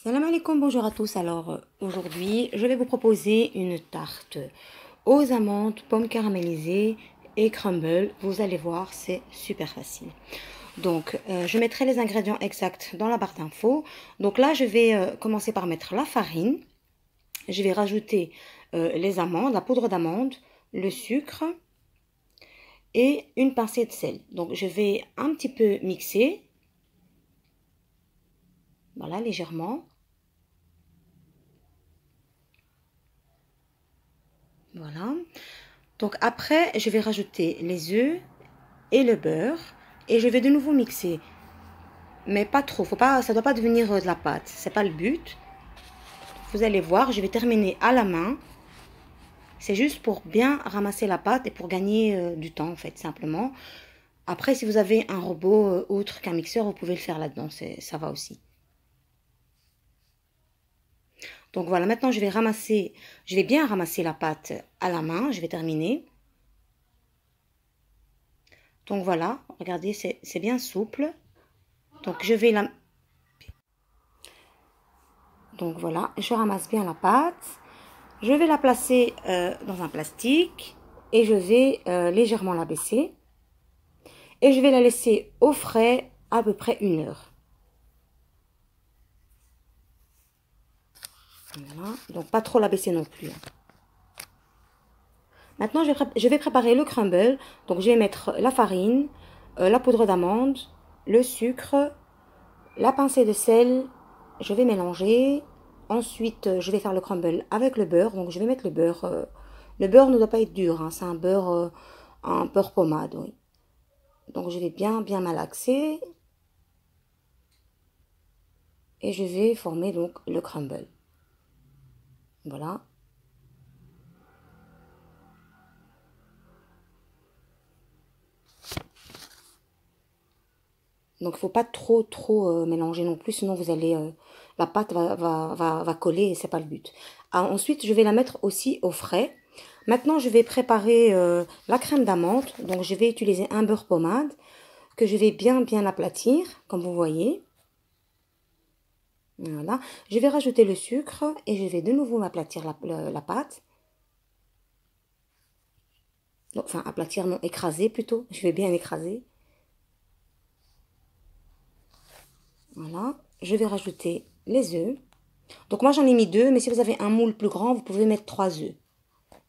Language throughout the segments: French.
Salam alaikum, bonjour à tous. Alors aujourd'hui, je vais vous proposer une tarte aux amandes, pommes caramélisées et crumble. Vous allez voir, c'est super facile. Donc, je mettrai les ingrédients exacts dans la barre d'infos. Donc là, je vais commencer par mettre la farine. Je vais rajouter les amandes, la poudre d'amande, le sucre et une pincée de sel. Donc, je vais un petit peu mixer. Voilà, légèrement. Voilà. Donc après, je vais rajouter les œufs et le beurre et je vais de nouveau mixer. Mais pas trop, faut pas, ça doit pas devenir de la pâte, c'est pas le but. Vous allez voir, je vais terminer à la main. C'est juste pour bien ramasser la pâte et pour gagner du temps en fait, simplement. Après, si vous avez un robot autre qu'un mixeur, vous pouvez le faire là-dedans, ça va aussi. Donc voilà, maintenant je vais bien ramasser la pâte à la main, je vais terminer. Donc voilà, regardez, c'est bien souple. Donc je vais la... Donc voilà, je ramasse bien la pâte. Je vais la placer dans un plastique et je vais légèrement la baisser. Et je vais la laisser au frais à peu près 1 heure. Voilà, donc pas trop la baisser non plus. Maintenant, je vais préparer le crumble. Donc je vais mettre la farine, la poudre d'amande, le sucre, la pincée de sel. Je vais mélanger. Ensuite, je vais faire le crumble avec le beurre. Donc je vais mettre le beurre. Le beurre ne doit pas être dur, hein, c'est un beurre pommade, oui. Donc je vais bien malaxer et je vais former donc le crumble. Voilà. Donc il faut pas trop mélanger non plus, sinon vous allez la pâte va coller et c'est pas le but. Alors, ensuite je vais la mettre aussi au frais. Maintenant je vais préparer la crème d'amande. Donc je vais utiliser un beurre pommade que je vais bien aplatir comme vous voyez. Voilà. Je vais rajouter le sucre et je vais de nouveau aplatir la pâte. Enfin aplatir non, écraser plutôt. Je vais bien écraser. Voilà, je vais rajouter les œufs. Donc moi j'en ai mis 2, mais si vous avez un moule plus grand, vous pouvez mettre 3 œufs.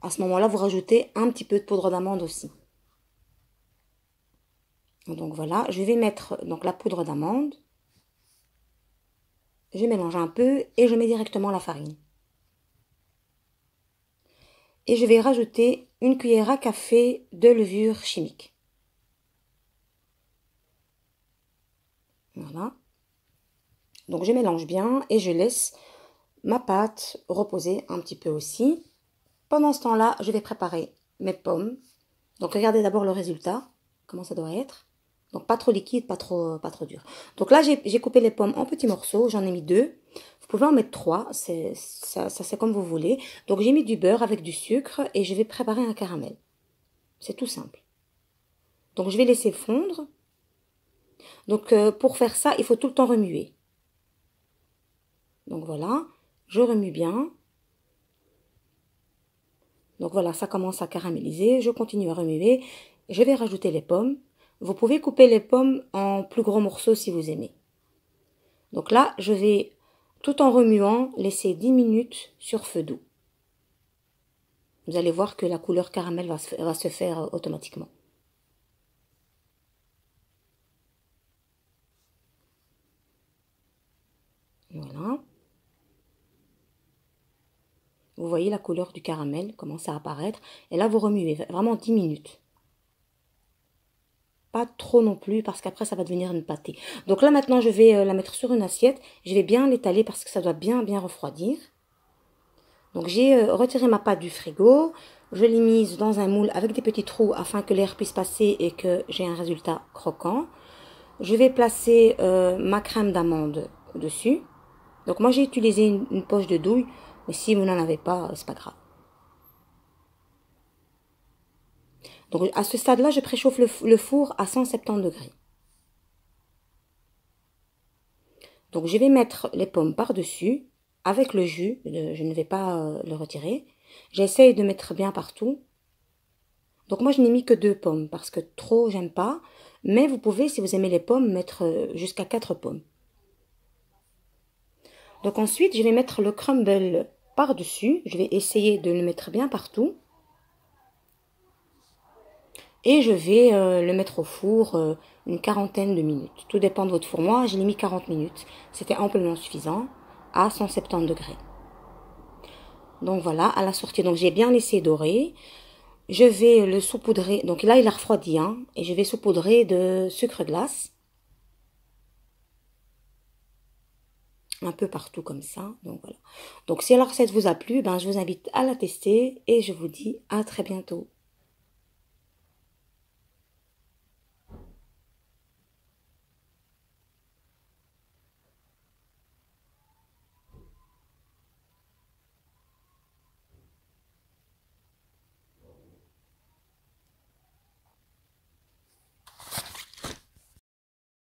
À ce moment-là, vous rajoutez un petit peu de poudre d'amande aussi. Donc voilà, je vais mettre donc la poudre d'amande. Je mélange un peu et je mets directement la farine. Et je vais rajouter une cuillère à café de levure chimique. Voilà. Donc je mélange bien et je laisse ma pâte reposer un petit peu aussi. Pendant ce temps-là, je vais préparer mes pommes. Donc regardez d'abord le résultat, comment ça doit être. Donc pas trop liquide, pas trop dur. Donc là, j'ai coupé les pommes en petits morceaux, j'en ai mis 2. Vous pouvez en mettre 3, ça c'est comme vous voulez. Donc j'ai mis du beurre avec du sucre et je vais préparer un caramel. C'est tout simple. Donc je vais laisser fondre. Donc pour faire ça, il faut tout le temps remuer. Donc voilà, je remue bien. Donc voilà, ça commence à caraméliser. Je continue à remuer. Je vais rajouter les pommes. Vous pouvez couper les pommes en plus gros morceaux si vous aimez. Donc là, je vais, tout en remuant, laisser 10 minutes sur feu doux. Vous allez voir que la couleur caramel va se faire automatiquement. Voilà. Vous voyez la couleur du caramel commence à apparaître. Et là, vous remuez vraiment 10 minutes. Pas trop non plus parce qu'après ça va devenir une pâtée. Donc là maintenant je vais la mettre sur une assiette. Je vais bien l'étaler parce que ça doit bien refroidir. Donc j'ai retiré ma pâte du frigo. Je l'ai mise dans un moule avec des petits trous afin que l'air puisse passer et que j'ai un résultat croquant. Je vais placer ma crème d'amande dessus. Donc moi j'ai utilisé une poche de douille. Mais si vous n'en avez pas, c'est pas grave. Donc à ce stade-là, je préchauffe le four à 170 degrés. Donc je vais mettre les pommes par-dessus avec le jus. Je ne vais pas le retirer. J'essaye de mettre bien partout. Donc moi je n'ai mis que 2 pommes parce que trop j'aime pas. Mais vous pouvez, si vous aimez les pommes, mettre jusqu'à 4 pommes. Donc ensuite je vais mettre le crumble par-dessus. Je vais essayer de le mettre bien partout. Et je vais le mettre au four une quarantaine de minutes. Tout dépend de votre four. Moi, je l'ai mis 40 minutes. C'était amplement suffisant à 170 degrés. Donc voilà, à la sortie. Donc j'ai bien laissé dorer. Je vais le saupoudrer. Donc là, il a refroidi. Hein, et je vais saupoudrer de sucre glace. Un peu partout comme ça. Donc voilà. Donc si la recette vous a plu, ben, je vous invite à la tester. Et je vous dis à très bientôt.